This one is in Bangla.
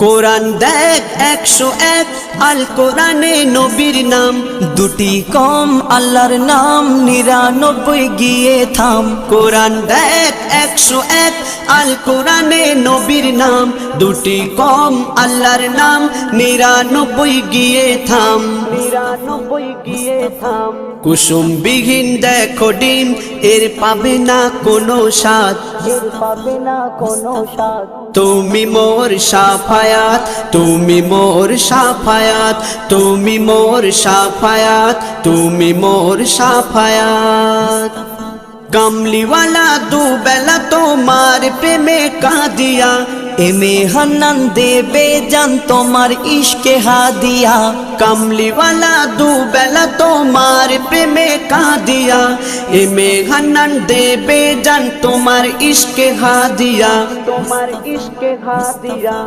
কোরআন দেখ 101 আল কোরআনে নবীর নাম, দুটি কম আল্লাহর নাম 99 গিয়ে থাম। কোরআন দেখ 101 আল কোরআনে নবীর নাম, দুটি কম আল্লাহর নাম 99 গিয়ে থাম। 99 গিয়ে থাম। কুসুম বিহীন দেখো ডিম, এর পাবে না কোনো স্বাদ, এর পাবে না কোনো স্বাদ। তুমি মোর শাফায়াত, তুমি মোর শাফায়াত, তুমি মোর শাফায়াত, তুমি মোর শাফায়াত। কামলিওয়ালা দুবেলা তোমার প্রেমে কাঁদিয়া, এমে হান্নান দেবে জান তোমার ইশকে হাদিয়া। কামলিওয়ালা দুবেলা তোমার প্রেমে কাঁদিয়া, এমে হান্নান দেবে জান তোমার ইশকে হাদিয়া, তোমার ইশকে হাদিয়া।